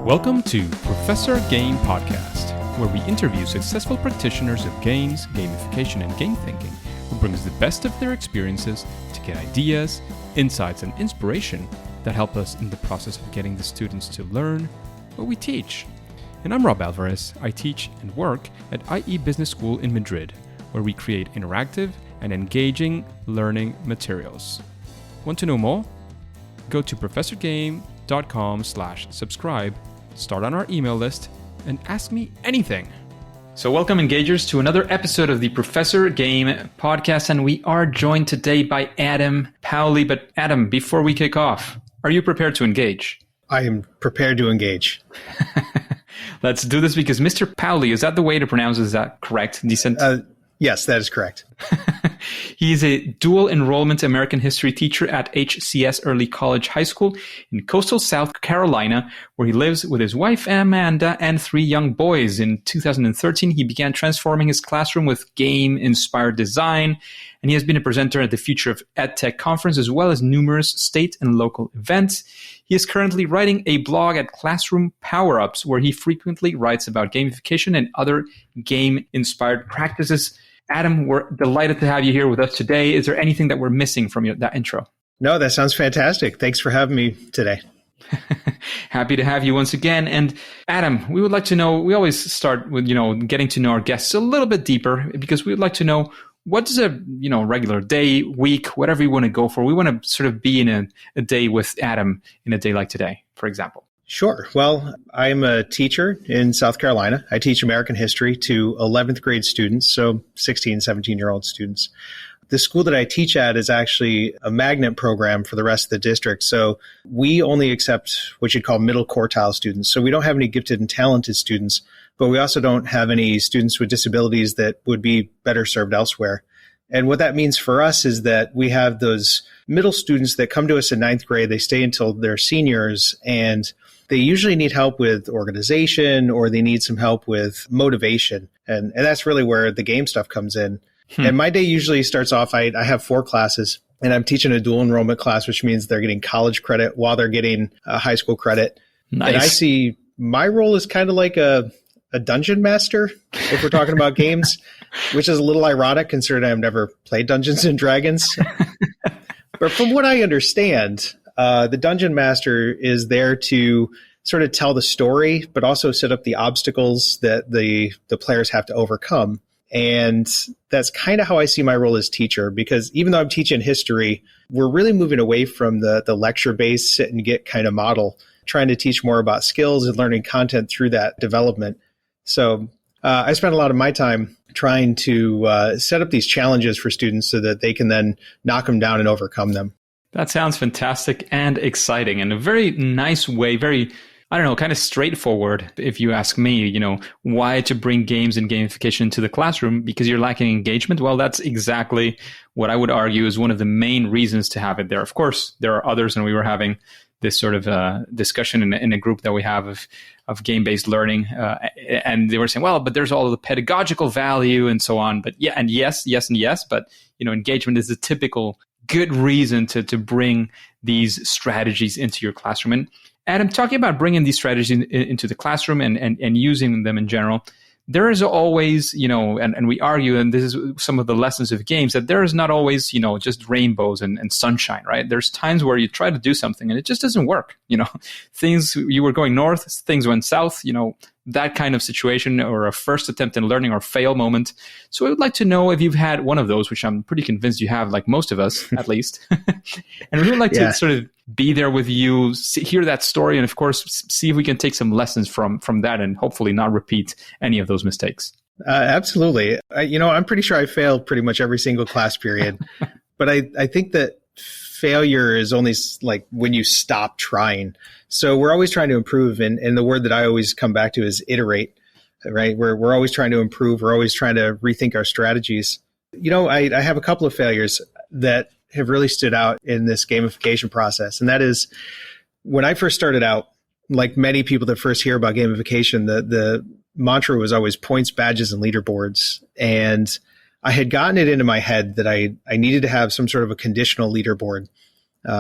Welcome to Professor Game Podcast, where we interview successful practitioners of games, gamification, and game thinking who brings the best of their experiences to get ideas, insights, and inspiration that help us in the process of getting the students to learn what we teach. And I'm Rob Alvarez. I teach and work at IE Business School in Madrid, where we create interactive and engaging learning materials. Want to know more? Go to professorgame.com/subscribe, start on our email list, and ask me anything. So welcome, Engagers, to another episode of the Professor Game Podcast, and we are joined today by Adam Powley. But Adam, before we kick off, are you prepared to engage? I am prepared to engage. Let's do this because Mr. Powley, is that the way to pronounce it? Is that correct? Decent? Yes, that is correct. He is a dual enrollment American history teacher at HCS Early College High School in coastal South Carolina, where he lives with his wife, Amanda, and 3 young boys. In 2013, he began transforming his classroom with game-inspired design, and he has been a presenter at the Future of EdTech conference, as well as numerous state and local events. He is currently writing a blog at Classroom Power-Ups, where he frequently writes about gamification and other game-inspired practices. Adam, we're delighted to have you here with us today. Is there anything that we're missing from that intro? No, that sounds fantastic. Thanks for having me today. Happy to have you once again. And Adam, we would like to know, we always start with, getting to know our guests a little bit deeper, because we would like to know, what does a regular day, week, whatever you want to go for? We want to sort of be in a day with Adam in a day like today, for example. Sure. Well, I'm a teacher in South Carolina. I teach American history to 11th grade students, so 16, 17-year-old students. The school that I teach at is actually a magnet program for the rest of the district. So we only accept what you'd call middle quartile students. So we don't have any gifted and talented students, but we also don't have any students with disabilities that would be better served elsewhere. And what that means for us is that we have those middle students that come to us in 9th grade. They stay until they're seniors, and they usually need help with organization, or they need some help with motivation. And that's really where the game stuff comes in. And my day usually starts off, I have 4 classes, and I'm teaching a dual enrollment class, which means they're getting college credit while they're getting high school credit. Nice. And I see my role is kind of like a dungeon master, if we're talking about games, which is a little ironic considering I've never played Dungeons and Dragons. But from what I understand, the dungeon master is there to sort of tell the story, but also set up the obstacles that the players have to overcome. And that's kind of how I see my role as teacher, because even though I'm teaching history, we're really moving away from the lecture-based sit and get kind of model, trying to teach more about skills and learning content through that development. So I spend a lot of my time trying to set up these challenges for students so that they can then knock them down and overcome them. That sounds fantastic and exciting, and a very nice way, very, kind of straightforward, if you ask me, why to bring games and gamification into the classroom, because you're lacking engagement. Well, that's exactly what I would argue is one of the main reasons to have it there. Of course, there are others, and we were having this sort of discussion in a group that we have of game-based learning, and they were saying, well, but there's all of the pedagogical value and so on. But yes, but engagement is a typical good reason to bring these strategies into your classroom. And Adam, talking about bringing these strategies into the classroom and using them in general, there is always, and we argue, and this is some of the lessons of games, that there is not always, just rainbows and sunshine, right? There's times where you try to do something and it just doesn't work. Things, you were going north, things went south, that kind of situation, or a first attempt in learning or fail moment. So I would like to know if you've had one of those, which I'm pretty convinced you have, like most of us, at least. And we would like to sort of be there with you, hear that story, and of course, see if we can take some lessons from that and hopefully not repeat any of those mistakes. Absolutely. I'm pretty sure I failed pretty much every single class period, but I think that failure is only like when you stop trying. So we're always trying to improve. And the word that I always come back to is iterate, right? We're always trying to improve. We're always trying to rethink our strategies. I have a couple of failures that have really stood out in this gamification process. And that is, when I first started out, like many people that first hear about gamification, the mantra was always points, badges, and leaderboards. And I had gotten it into my head that I needed to have some sort of a conditional leaderboard.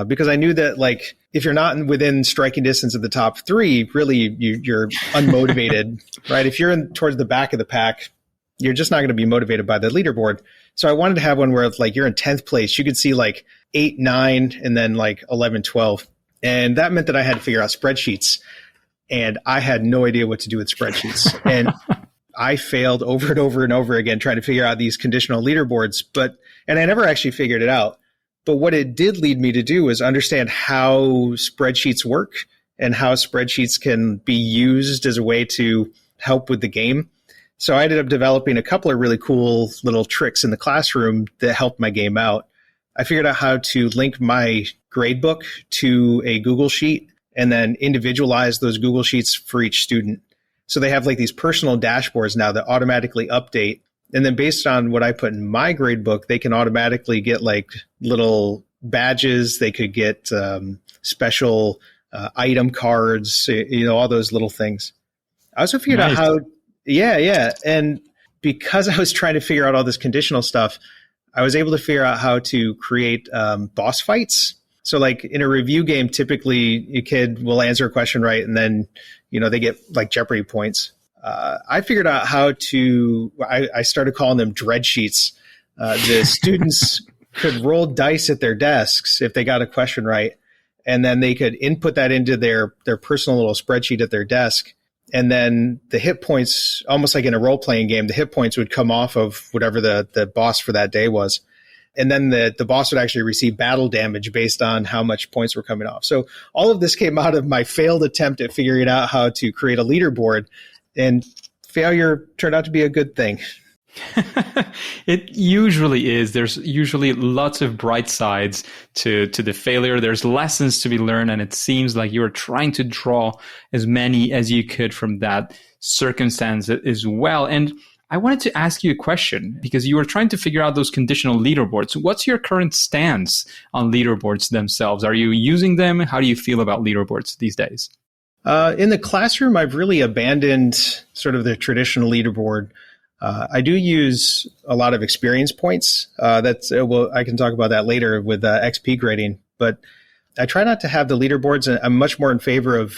because I knew that like if you're not within striking distance of the top three, really you're unmotivated, right? If you're towards the back of the pack, you're just not going to be motivated by the leaderboard. So I wanted to have one where it's like you're in 10th place, you could see like 8, 9, and then like 11, 12. And that meant that I had to figure out spreadsheets. And I had no idea what to do with spreadsheets. And I failed over and over and over again trying to figure out these conditional leaderboards. And I never actually figured it out. But what it did lead me to do is understand how spreadsheets work and how spreadsheets can be used as a way to help with the game. So I ended up developing a couple of really cool little tricks in the classroom that helped my game out. I figured out how to link my gradebook to a Google Sheet and then individualize those Google Sheets for each student. So they have like these personal dashboards now that automatically update. And then based on what I put in my gradebook, they can automatically get like little badges. They could get special item cards, all those little things. I also figured out how, And because I was trying to figure out all this conditional stuff, I was able to figure out how to create boss fights. So like in a review game, typically a kid will answer a question right, and then, they get like Jeopardy points. I figured out how to, I started calling them dread sheets. The students could roll dice at their desks if they got a question right. And then they could input that into their personal little spreadsheet at their desk. And then the hit points, almost like in a role-playing game, the hit points would come off of whatever the boss for that day was. And then the boss would actually receive battle damage based on how much points were coming off. So all of this came out of my failed attempt at figuring out how to create a leaderboard. And failure turned out to be a good thing. It usually is. There's usually lots of bright sides to the failure. There's lessons to be learned, and it seems like you're trying to draw as many as you could from that circumstance as well. And I wanted to ask you a question because you were trying to figure out those conditional leaderboards. What's your current stance on leaderboards themselves? Are you using them? How do you feel about leaderboards these days? In the classroom, I've really abandoned sort of the traditional leaderboard. I do use a lot of experience points. I can talk about that later with XP grading, but I try not to have the leaderboards. I'm much more in favor of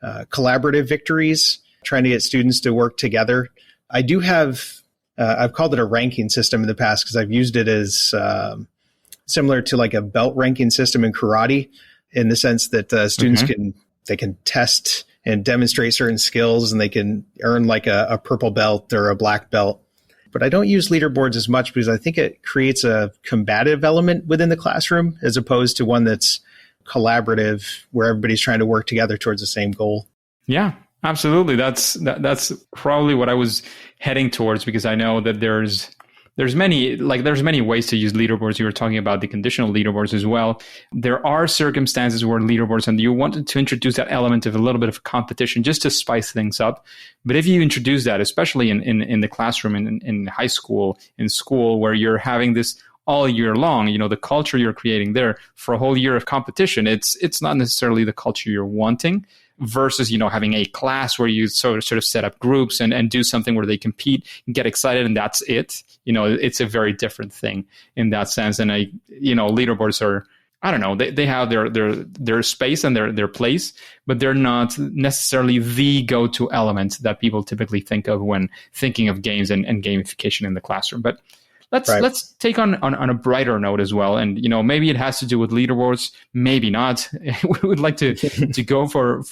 collaborative victories, trying to get students to work together. I do have, I've called it a ranking system in the past because I've used it as similar to like a belt ranking system in karate, in the sense that students can test and demonstrate certain skills, and they can earn like a purple belt or a black belt. But I don't use leaderboards as much because I think it creates a combative element within the classroom as opposed to one that's collaborative, where everybody's trying to work together towards the same goal. Yeah, absolutely. That's probably what I was heading towards, because I know that there's many ways to use leaderboards. You were talking about the conditional leaderboards as well. There are circumstances where leaderboards, and you wanted to introduce that element of a little bit of competition just to spice things up. But if you introduce that, especially in the classroom, in high school, in school, where you're having this all year long, the culture you're creating there for a whole year of competition, it's not necessarily the culture you're wanting. Versus, having a class where you sort of set up groups and do something where they compete and get excited, and that's it. It's a very different thing in that sense. And leaderboards are, I don't know, they have their space and their place, but they're not necessarily the go-to element that people typically think of when thinking of games and gamification in the classroom. But let's take on a brighter note as well. And, maybe it has to do with leaderboards, maybe not. We would like to go for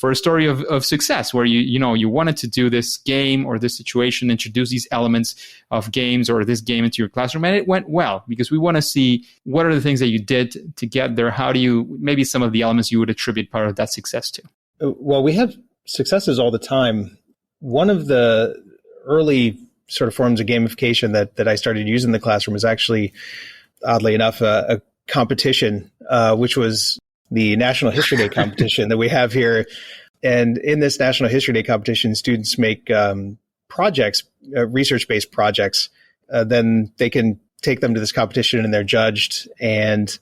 a story of success where you wanted to do this game or this situation, introduce these elements of games or this game into your classroom, and it went well, because we want to see what are the things that you did to get there. How do you, maybe some of the elements you would attribute part of that success to? Well, we have successes all the time. One of the early sort of forms of gamification that I started using in the classroom was actually, oddly enough, a competition, which was the National History Day competition that we have here. And in this National History Day competition, students make projects, research-based projects. Then they can take them to this competition and they're judged. And,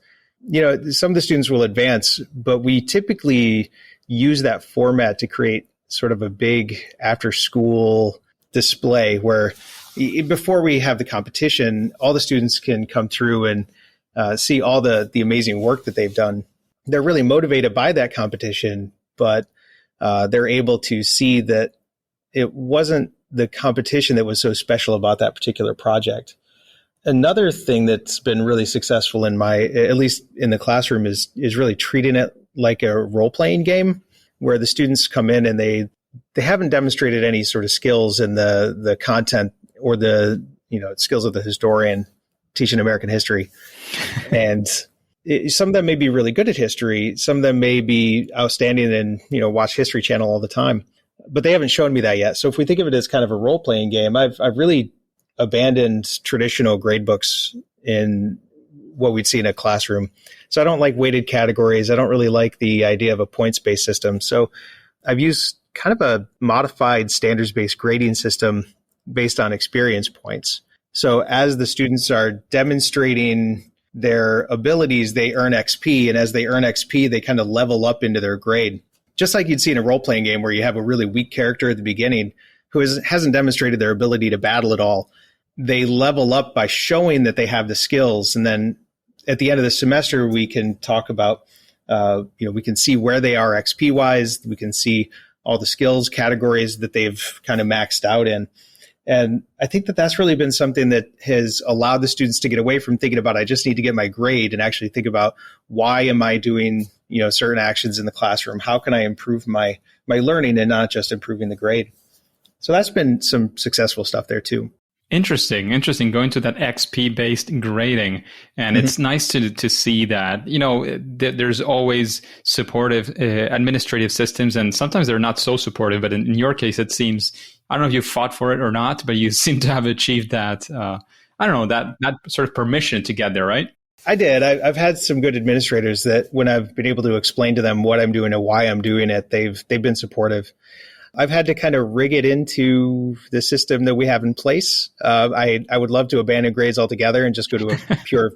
some of the students will advance, but we typically use that format to create sort of a big after-school display where before we have the competition, all the students can come through and see all the amazing work that they've done. They're really motivated by that competition, but they're able to see that it wasn't the competition that was so special about that particular project. Another thing that's been really successful at least in the classroom, is really treating it like a role-playing game, where the students come in and they haven't demonstrated any sort of skills in the content or the skills of the historian teaching American history. And some of them may be really good at history. Some of them may be outstanding and, watch History Channel all the time, but they haven't shown me that yet. So if we think of it as kind of a role-playing game, I've really abandoned traditional grade books in what we'd see in a classroom. So I don't like weighted categories. I don't really like the idea of a points-based system. So I've used kind of a modified standards-based grading system based on experience points. So as the students are demonstrating their abilities, they earn XP. And as they earn XP, they kind of level up into their grade. Just like you'd see in a role-playing game where you have a really weak character at the beginning who hasn't demonstrated their ability to battle at all. They level up by showing that they have the skills. And then at the end of the semester, we can talk about, we can see where they are XP-wise. We can see all the skills categories that they've kind of maxed out in. And I think that that's really been something that has allowed the students to get away from thinking about, I just need to get my grade, and actually think about, why am I doing, certain actions in the classroom? How can I improve my learning and not just improving the grade? So that's been some successful stuff there too. Interesting. Going to that XP-based grading. And it's nice to see that, there's always supportive administrative systems, and sometimes they're not so supportive. But in your case, it seems, I don't know if you fought for it or not, but you seem to have achieved that, that sort of permission to get there, right? I did. I've had some good administrators that when I've been able to explain to them what I'm doing and why I'm doing it, they've been supportive. I've had to kind of rig it into the system that we have in place. I would love to abandon grades altogether and just go to a pure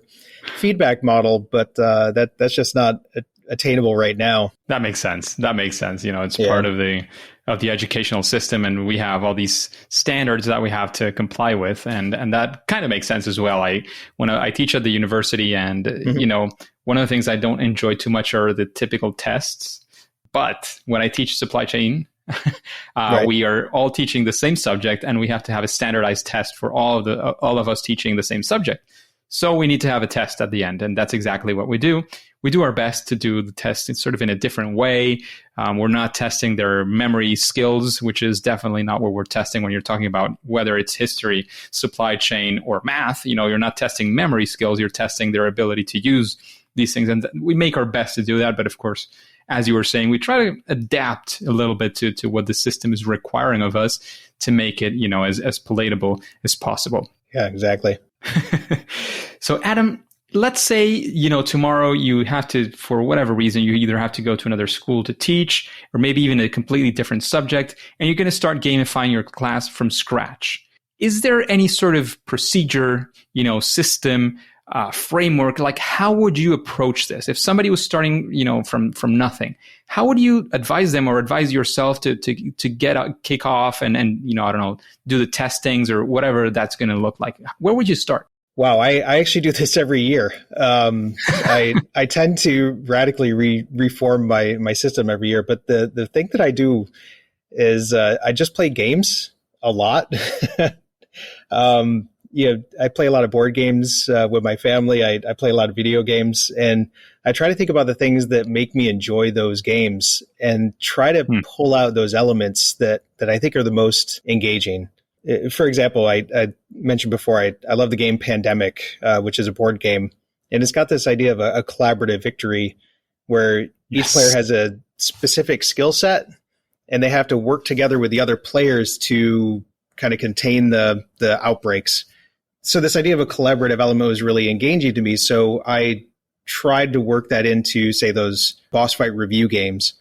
feedback model, but that's just not attainable right now. That makes sense. It's part of the educational system, and we have all these standards that we have to comply with, and that kind of makes sense as well. When I teach at the university, and one of the things I don't enjoy too much are the typical tests. But when I teach supply chain, right, we are all teaching the same subject, and we have to have a standardized test for all of us teaching the same subject. So we need to have a test at the end, and that's exactly what we do. We do our best to do the test in a different way. We're not testing their memory skills, which is definitely not what we're testing when you're talking about whether it's history, supply chain, or math. You're not testing memory skills. You're testing their ability to use these things, and we make our best to do that. But of course, as you were saying, we try to adapt a little bit to what the system is requiring of us to make it, as palatable as possible. Yeah, exactly. So, Adam, let's say, tomorrow you have to, for whatever reason, you either have to go to another school to teach, or maybe even a completely different subject, and you're going to start gamifying your class from scratch. Is there any sort of procedure, system, framework? Like, how would you approach this? If somebody was starting, from nothing, how would you advise them or advise yourself to kick off and I don't know, do the testings or whatever that's going to look like? Where would you start? Wow, I actually do this every year. I tend to radically reform my system every year. But the thing that I do is I just play games a lot. I play a lot of board games with my family. I play a lot of video games, and I try to think about the things that make me enjoy those games and try to pull out those elements that I think are the most engaging. For example, I mentioned before, I love the game Pandemic, which is a board game, and it's got this idea of a collaborative victory where each player has a specific skill set, and they have to work together with the other players to kind of contain the outbreaks. So this idea of a collaborative element was really engaging to me. So I tried to work that into, say, those boss fight review games.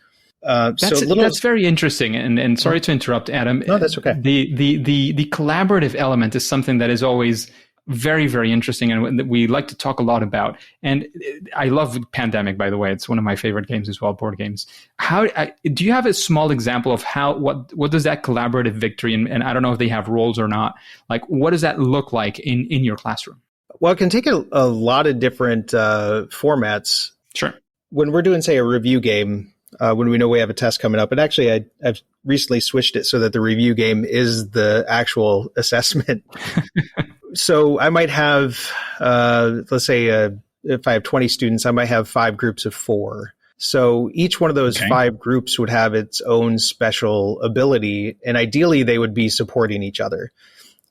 That's very interesting. And sorry to interrupt, Adam. No, that's okay. The collaborative element is something that is always very, very interesting, and we like to talk a lot about. And I love Pandemic, by the way. It's one of my favorite games as well, board games. Do you have a small example of what does that collaborative victory, and I don't know if they have roles or not, like what does that look like in your classroom? Well, it can take a lot of different formats. Sure. When we're doing, say, a review game, when we know we have a test coming up, and actually I've recently switched it so that the review game is the actual assessment. So I might have, let's say, if I have 20 students, I might have 5 groups of 4. So each one of those 5 groups would have its own special ability, and ideally they would be supporting each other.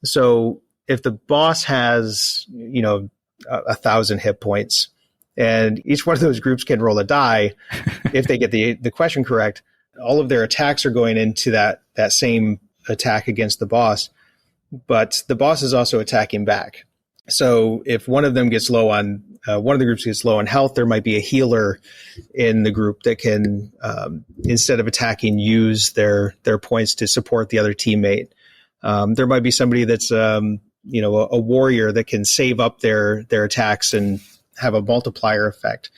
So if the boss has, 1,000 hit points, and each one of those groups can roll a die, if they get the question correct, all of their attacks are going into that same attack against the boss. But the boss is also attacking back. So if one of them gets low on, one of the groups gets low on health, there might be a healer in the group that can, instead of attacking, use their points to support the other teammate. There might be somebody that's, a warrior that can save up their attacks and have a multiplier effect.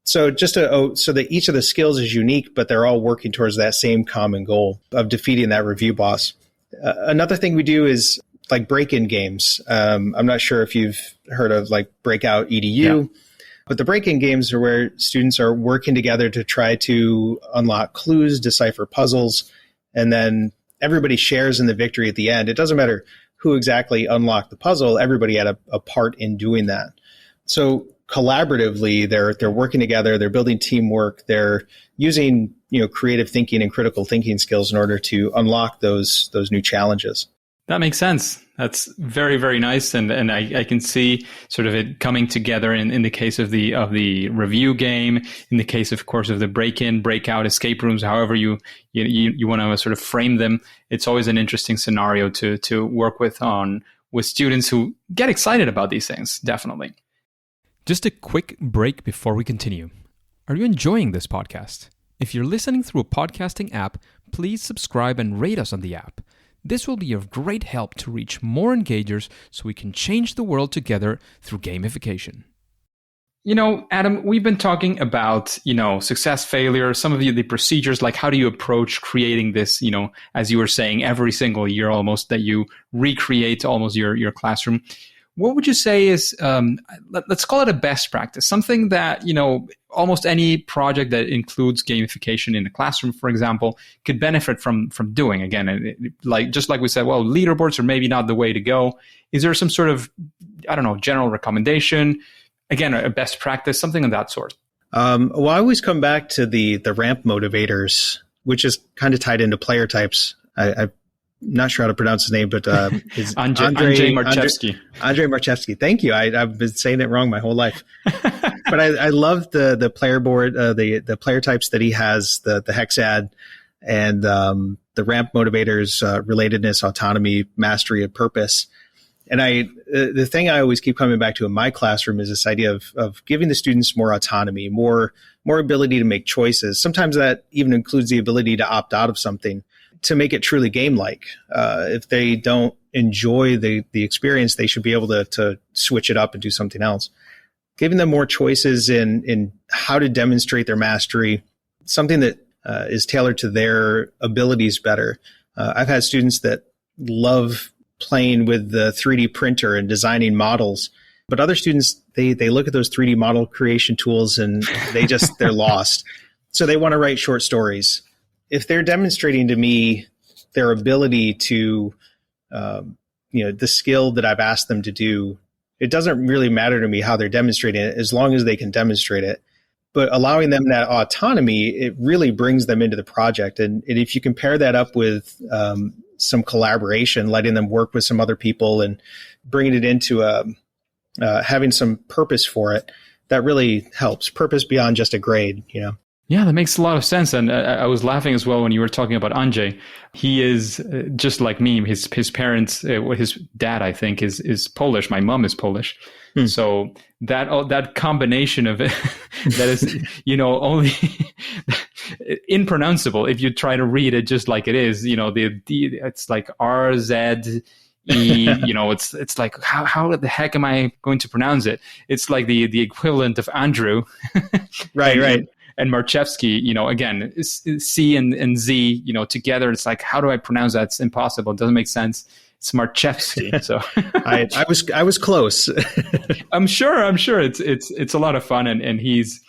So so that each of the skills is unique, but they're all working towards that same common goal of defeating that review boss. Another thing we do is like break-in games. I'm not sure if you've heard of like Breakout EDU, but the break-in games are where students are working together to try to unlock clues, decipher puzzles, and then everybody shares in the victory at the end. It doesn't matter who exactly unlocked the puzzle. Everybody had a part in doing that. So collaboratively, they're working together. They're building teamwork. They're using creative thinking and critical thinking skills in order to unlock those new challenges. That makes sense. That's very, very nice, and I can see sort of it coming together in the case of the review game, in the case, of course, of the break-in, breakout, escape rooms. However you want to sort of frame them, it's always an interesting scenario to work with students who get excited about these things. Definitely. Just a quick break before we continue. Are you enjoying this podcast? If you're listening through a podcasting app, please subscribe and rate us on the app. This will be of great help to reach more engagers so we can change the world together through gamification. Adam, we've been talking about, success, failure, some of the procedures, like how do you approach creating this, as you were saying, every single year almost that you recreate almost your classroom. What would you say is, let's call it a best practice, something that, almost any project that includes gamification in the classroom, for example, could benefit from doing? Again, just like we said, well, leaderboards are maybe not the way to go. Is there some sort of, general recommendation? Again, a best practice, something of that sort. Well, I always come back to the ramp motivators, which is kind of tied into player types. I'm not sure how to pronounce his name, but it's Andrzej Marchewski. Andrzej Marchewski. Thank you. I've been saying it wrong my whole life. But I love the player board, the player types that he has, the hexad, and the ramp motivators, relatedness, autonomy, mastery, and purpose. And the thing I always keep coming back to in my classroom is this idea of giving the students more autonomy, more ability to make choices. Sometimes that even includes the ability to opt out of something to make it truly game-like. If they don't enjoy the experience, they should be able to switch it up and do something else. Giving them more choices in how to demonstrate their mastery, something that is tailored to their abilities better. I've had students that love playing with the 3D printer and designing models, but other students, they look at those 3D model creation tools and they're lost. So they want to write short stories. If they're demonstrating to me their ability to, the skill that I've asked them to do, it doesn't really matter to me how they're demonstrating it as long as they can demonstrate it. But allowing them that autonomy, it really brings them into the project. And if you compare that up with some collaboration, letting them work with some other people and bringing it into having some purpose for it, that really helps. Purpose beyond just a grade, Yeah, that makes a lot of sense. And I was laughing as well when you were talking about Andrzej. He is just like me. His parents, his dad, I think, is Polish. My mom is Polish. So that combination of it, that is, only impronounceable if you try to read it just like it is. It's like RZE. It's like how the heck am I going to pronounce it? It's like the equivalent of Andrew. Right. And Marchewski, again, C and Z, together, it's like, how do I pronounce that? It's impossible. It doesn't make sense. Smarchevsky. So I was close. I'm sure it's a lot of fun, and he's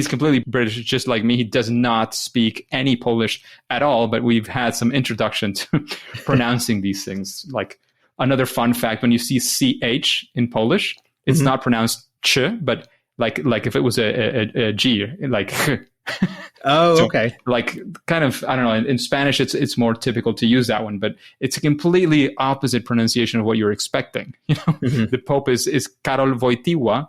completely British, just like me. He does not speak any Polish at all, but we've had some introduction to pronouncing these things. Like, another fun fact, when you see CH in Polish, it's not pronounced ch, but like if it was a G, like. Oh, so, okay. Like, kind of, I don't know. In Spanish, it's more typical to use that one, but it's a completely opposite pronunciation of what you're expecting. The Pope is Karol Wojtyła,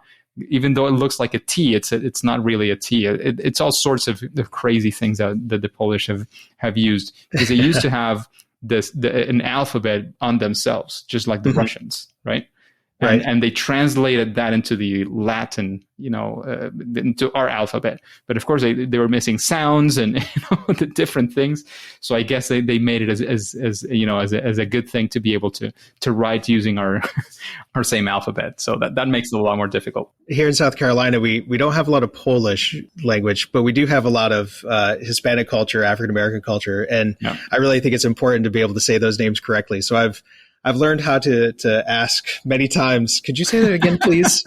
even though it looks like a T. It's not really a T. It's all sorts of crazy things that the Polish have used, because they used to have an alphabet on themselves, just like the Russians, right? And they translated that into the Latin, into our alphabet. But of course, they were missing sounds and the different things. So I guess they made it as a good thing to be able to write using our same alphabet. So that makes it a lot more difficult. Here in South Carolina, we don't have a lot of Polish language, but we do have a lot of Hispanic culture, African American culture, and I really think it's important to be able to say those names correctly. So I've learned how to ask many times, could you say that again, please?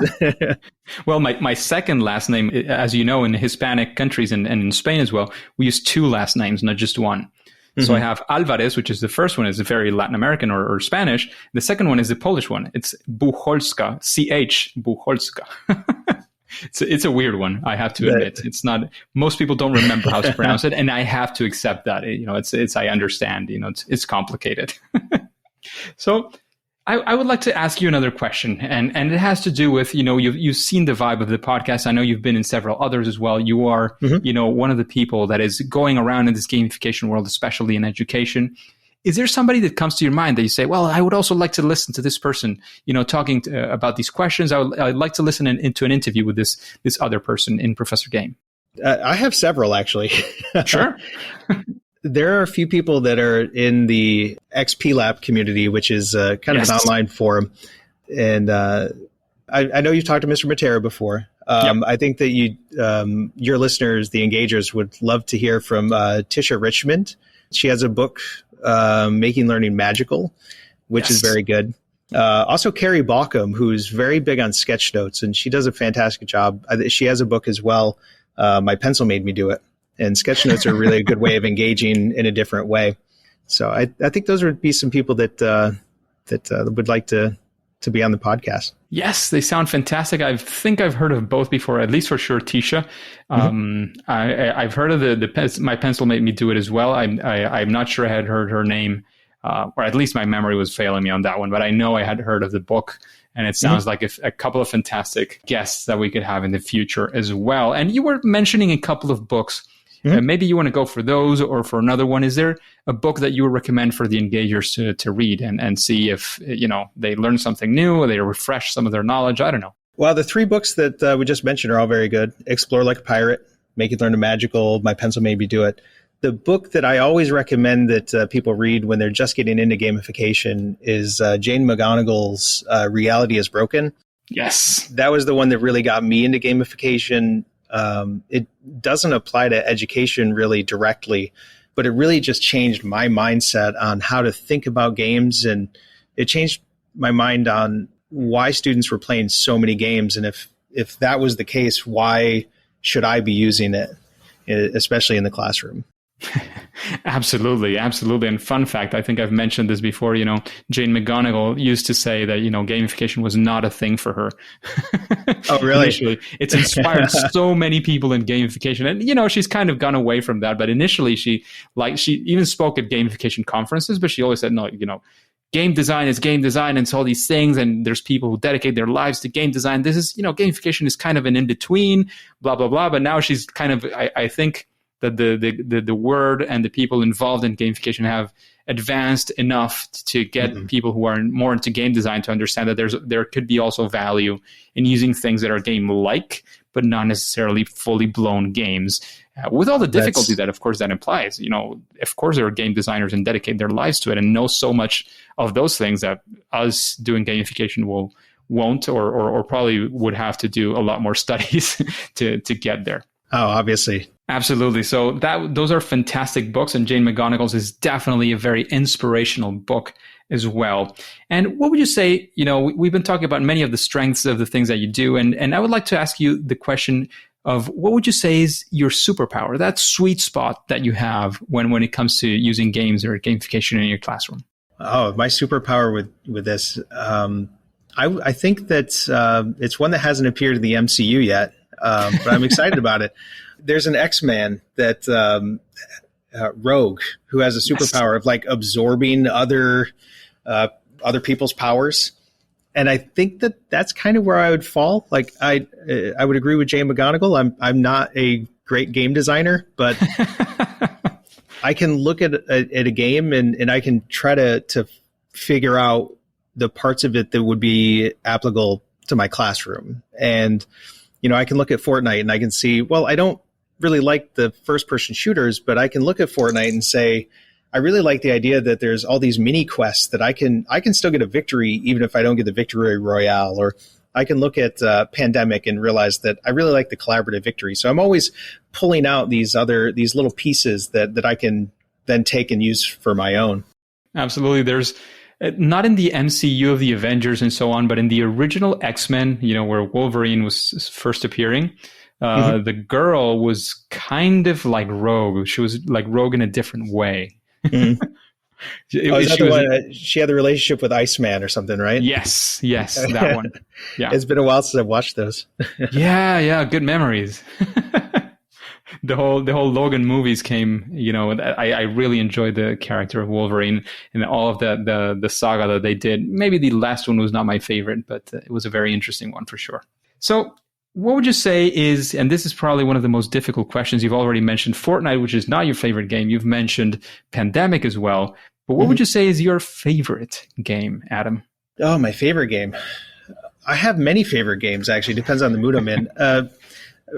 Well, my second last name, as you know, in Hispanic countries and in Spain as well, we use two last names, not just one. So I have Alvarez, which is the first one, is very Latin American or Spanish. The second one is the Polish one. It's Bucholska, CH Bucholska. It's a weird one, I have to admit. It's not, most people don't remember how to pronounce it, and I have to accept that. It's I understand, it's complicated. So I would like to ask you another question, and it has to do with, you've seen the vibe of the podcast. I know you've been in several others as well. You are, one of the people that is going around in this gamification world, especially in education. Is there somebody that comes to your mind that you say, well, I would also like to listen to this person, talking about these questions. I'd like to listen into an interview with this other person in Professor Game? I have several, actually. Sure. There are a few people that are in the XP Lab community, which is kind of an online forum. And I know you've talked to Mr. Matera before. I think that your listeners, the engagers, would love to hear from Tisha Richmond. She has a book, Making Learning Magical, which is very good. Also, Carrie Balcom, who's very big on sketch notes, and she does a fantastic job. She has a book as well, My Pencil Made Me Do It. And sketch notes are really a good way of engaging in a different way. So I think those would be some people that would like to be on the podcast. Yes, they sound fantastic. I think I've heard of both before, at least for sure, Tisha. I've heard of My Pencil Made Me Do It as well. I'm not sure I had heard her name, or at least my memory was failing me on that one. But I know I had heard of the book. And it sounds like a couple of fantastic guests that we could have in the future as well. And you were mentioning a couple of books. Maybe you want to go for those or for another one. Is there a book that you would recommend for the engagers to read and see if, they learn something new or they refresh some of their knowledge? I don't know. Well, the three books that we just mentioned are all very good. Explore Like a Pirate, Make It Learn a Magical, My Pencil Made Me Do It. The book that I always recommend that people read when they're just getting into gamification is Jane McGonigal's Reality is Broken. Yes. That was the one that really got me into gamification. It doesn't apply to education really directly, but it really just changed my mindset on how to think about games. And it changed my mind on why students were playing so many games. And if that was the case, why should I be using it, especially in the classroom? Absolutely. And fun fact, I think I've mentioned this before, Jane McGonigal used to say that, gamification was not a thing for her. Oh, really? Initially, it's inspired so many people in gamification. And, she's kind of gone away from that. But initially, she even spoke at gamification conferences, but she always said, no, game design is game design and it's all these things. And there's people who dedicate their lives to game design. This is, gamification is kind of an in-between, blah, blah, blah. But now she's kind of, I think, that the word and the people involved in gamification have advanced enough to get people who are more into game design to understand that there could be also value in using things that are game-like, but not necessarily fully blown games, with all the difficulty that, of course, that implies. Of course, there are game designers and dedicate their lives to it and know so much of those things that us doing gamification won't or probably would have to do a lot more studies to get there. Oh, obviously. Absolutely. So those are fantastic books, and Jane McGonigal's is definitely a very inspirational book as well. And what would you say, we've been talking about many of the strengths of the things that you do. And I would like to ask you the question of what would you say is your superpower, that sweet spot that you have when it comes to using games or gamification in your classroom? Oh, my superpower with this, I think that it's one that hasn't appeared in the MCU yet, but I'm excited about it. There's an X-Man that Rogue, who has a superpower of like absorbing other people's powers. And I think that that's kind of where I would fall. Like I would agree with Jay McGonigal. I'm not a great game designer, but I can look at a game and I can try to figure out the parts of it that would be applicable to my classroom. And, I can look at Fortnite and I can see, well, I don't really like the first person shooters, but I can look at Fortnite and say, I really like the idea that there's all these mini quests that I can still get a victory even if I don't get the victory royale. Or I can look at Pandemic and realize that I really like the collaborative victory. So I'm always pulling out these little pieces that I can then take and use for my own. Absolutely. There's not in the MCU of the Avengers and so on, but in the original X-Men, where Wolverine was first appearing, the girl was kind of like Rogue. She was like Rogue in a different way. Mm-hmm. She had the relationship with Iceman or something, right? Yes, that one. Yeah, it's been a while since I've watched those. yeah, good memories. The whole Logan movies came. I really enjoyed the character of Wolverine and all of the saga that they did. Maybe the last one was not my favorite, but it was a very interesting one for sure. So, what would you say is, and this is probably one of the most difficult questions, you've already mentioned Fortnite, which is not your favorite game. You've mentioned Pandemic as well. But what would you say is your favorite game, Adam? Oh, my favorite game. I have many favorite games, actually. Depends on the mood I'm in.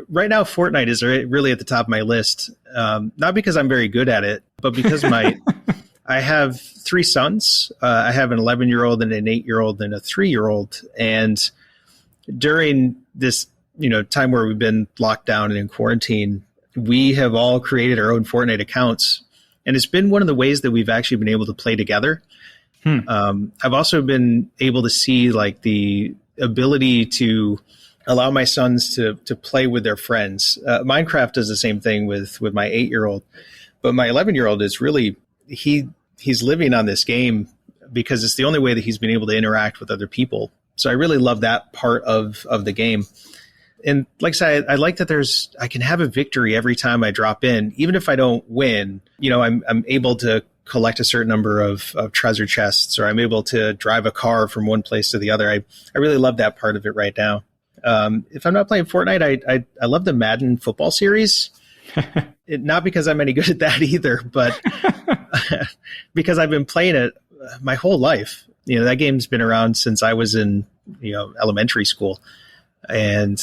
Right now, Fortnite is really at the top of my list. Not because I'm very good at it, but because I have 3 sons. I have an 11-year-old and an 8-year-old and a 3-year-old. And during this time where we've been locked down and in quarantine, we have all created our own Fortnite accounts. And it's been one of the ways that we've actually been able to play together. I've also been able to see like the ability to allow my sons to play with their friends. Minecraft does the same thing with my 8-year-old, but my 11-year-old is really, he's living on this game because it's the only way that he's been able to interact with other people. So I really love that part of the game. And like I said, I like that I can have a victory every time I drop in, even if I don't win. I'm able to collect a certain number of treasure chests, or I'm able to drive a car from one place to the other. I really love that part of it right now. If I'm not playing Fortnite, I love the Madden football series. Not because I'm any good at that either, but because I've been playing it my whole life. That game's been around since I was in elementary school. And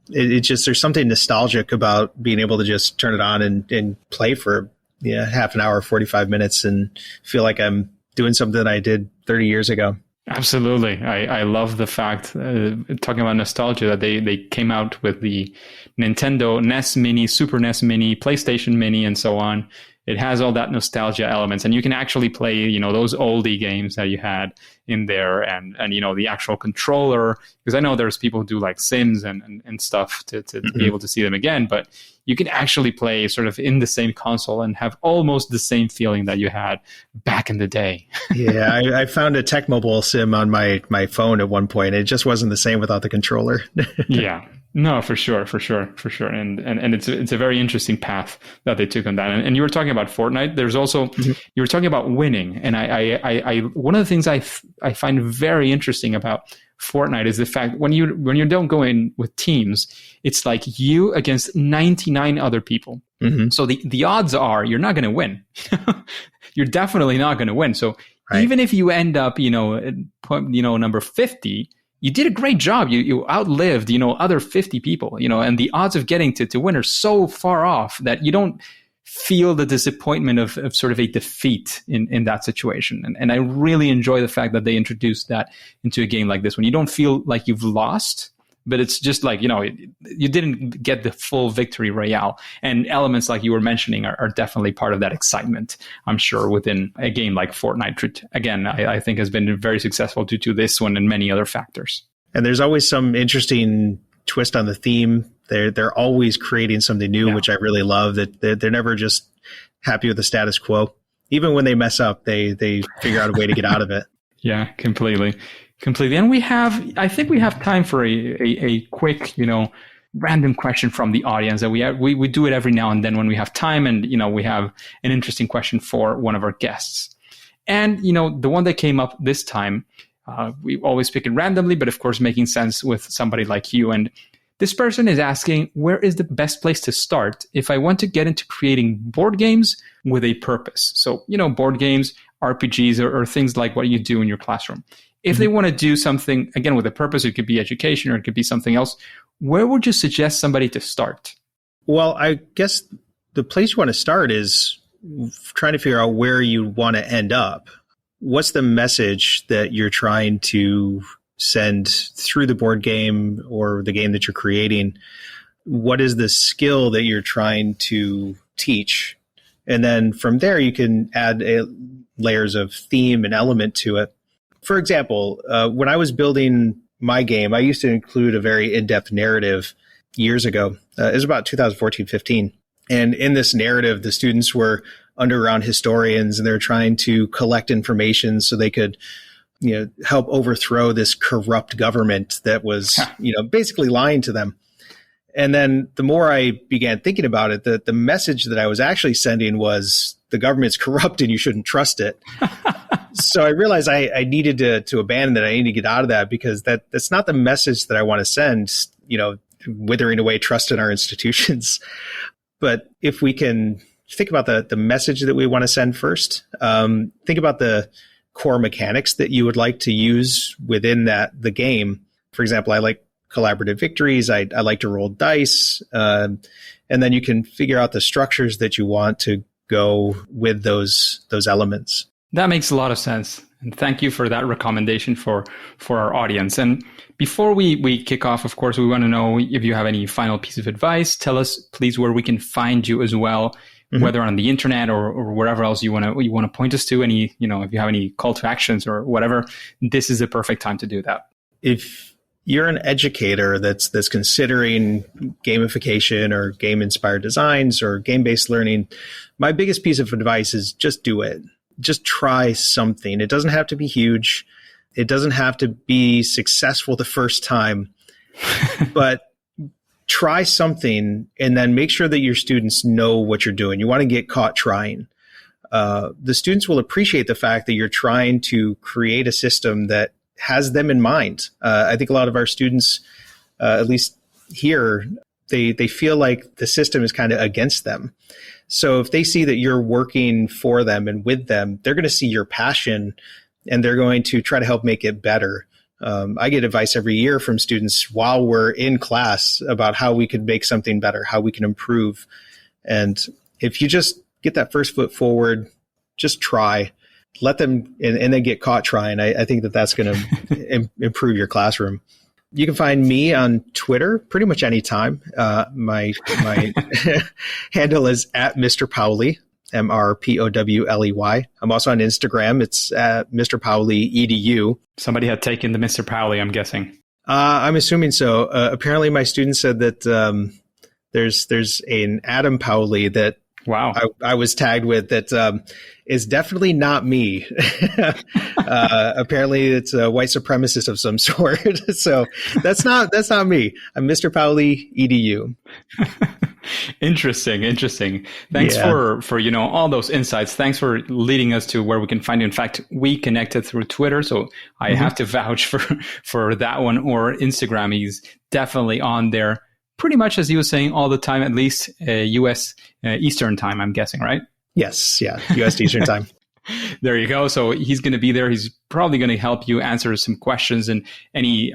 it just, there's something nostalgic about being able to just turn it on and play for half an hour, 45 minutes and feel like I'm doing something that I did 30 years ago. Absolutely. I love the fact, talking about nostalgia, that they came out with the Nintendo NES Mini, Super NES Mini, PlayStation Mini, and so on. It has all that nostalgia elements, and you can actually play, those oldie games that you had in there, and the actual controller, because I know there's people who do like Sims and stuff to be able to see them again, but you can actually play sort of in the same console and have almost the same feeling that you had back in the day. Yeah, I found a Tech Mobile sim on my phone at one point. It just wasn't the same without the controller. Yeah. No, for sure. And it's a very interesting path that they took on that. And you were talking about Fortnite. There's also, you were talking about winning. And I one of the things I find very interesting about Fortnite is the fact when you don't go in with teams, it's like you against 99 other people. Mm-hmm. So the odds are you're not going to win. You're definitely not going to win. So even if you end up, number 50, you did a great job. You outlived, other 50 people, and the odds of getting to win are so far off that you don't feel the disappointment of sort of a defeat in that situation. And I really enjoy the fact that they introduced that into a game like this, when you don't feel like you've lost, but it's just like, you didn't get the full victory royale. And elements like you were mentioning are definitely part of that excitement, I'm sure, within a game like Fortnite. Again, I think has been very successful due to this one and many other factors. And there's always some interesting twist on the theme. They're always creating something new, which I really love. That they're never just happy with the status quo. Even when they mess up, they figure out a way to get out of it. Yeah, completely. And I think we have time for a quick, random question from the audience that we do it every now and then when we have time, and we have an interesting question for one of our guests. And the one that came up this time, we always pick it randomly, but of course making sense with somebody like you. And this person is asking, where is the best place to start if I want to get into creating board games with a purpose? So, board games, RPGs, or things like what you do in your classroom. If they want to do something, again, with a purpose, it could be education or it could be something else, where would you suggest somebody to start? Well, I guess the place you want to start is trying to figure out where you want to end up. What's the message that you're trying to send through the board game or the game that you're creating? What is the skill that you're trying to teach? And then from there, you can add layers of theme and element to it. For example, when I was building my game, I used to include a very in-depth narrative years ago. It was about 2014-15. And in this narrative, the students were underground historians, and they're trying to collect information so they could help overthrow this corrupt government that was, basically lying to them. And then the more I began thinking about it, the message that I was actually sending was the government's corrupt and you shouldn't trust it. So I realized I needed to abandon that. I needed to get out of that, because that's not the message that I want to send, withering away trust in our institutions. But if we can think about the message that we want to send first, think about the core mechanics that you would like to use within the game. For example, I like collaborative victories. I like to roll dice. And then you can figure out the structures that you want to go with those elements. That makes a lot of sense. And thank you for that recommendation for our audience. And before we kick off, of course, we want to know if you have any final piece of advice. Tell us, please, where we can find you as well, whether on the internet or wherever else you want to point us to. Any, if you have any call to actions or whatever, this is the perfect time to do that. If you're an educator that's considering gamification or game-inspired designs or game-based learning, my biggest piece of advice is just do it. Just try something. It doesn't have to be huge. It doesn't have to be successful the first time, but try something and then make sure that your students know what you're doing. You want to get caught trying. The students will appreciate the fact that you're trying to create a system that has them in mind. I think a lot of our students, at least here, they feel like the system is kind of against them. So if they see that you're working for them and with them, they're going to see your passion and they're going to try to help make it better. I get advice every year from students while we're in class about how we could make something better, how we can improve. And if you just get that first foot forward, just try, let them, and then get caught trying. I think that's going to improve your classroom. You can find me on Twitter pretty much anytime. My handle is at Mr. Powley, MrPowley. I'm also on Instagram. It's at Mr. Powley EDU. Somebody had taken the Mr. Powley, I'm guessing. I'm assuming so. Apparently, my students said that there's an Adam Powley that I was tagged with that is definitely not me. Apparently, it's a white supremacist of some sort. So that's not me. I'm Mr. Powley EDU. Interesting. Thanks for all those insights. Thanks for leading us to where we can find you. In fact, we connected through Twitter, so I have to vouch for that one, or Instagram. He's definitely on there pretty much, as he was saying, all the time, at least U.S. Eastern time, I'm guessing, right? Yes, yeah, U.S. Eastern time. There you go. So he's going to be there. He's probably going to help you answer some questions and any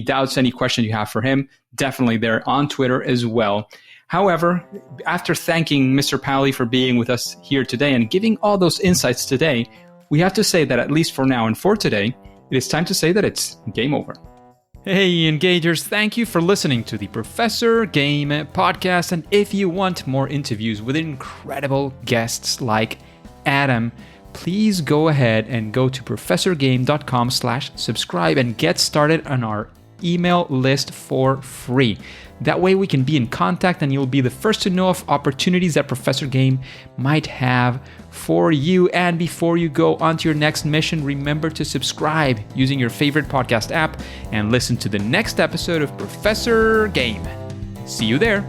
doubts, any questions you have for him. Definitely there on Twitter as well. However, after thanking Mr. Powley for being with us here today and giving all those insights today, we have to say that at least for now and for today, it is time to say that it's game over. Hey, Engagers, thank you for listening to the Professor Game podcast. And if you want more interviews with incredible guests like Adam, please go ahead and go to professorgame.com/subscribe and get started on our email list for free. That way we can be in contact and you'll be the first to know of opportunities that Professor Game might have for you. And before you go on to your next mission, remember to subscribe using your favorite podcast app and listen to the next episode of Professor Game. See you there.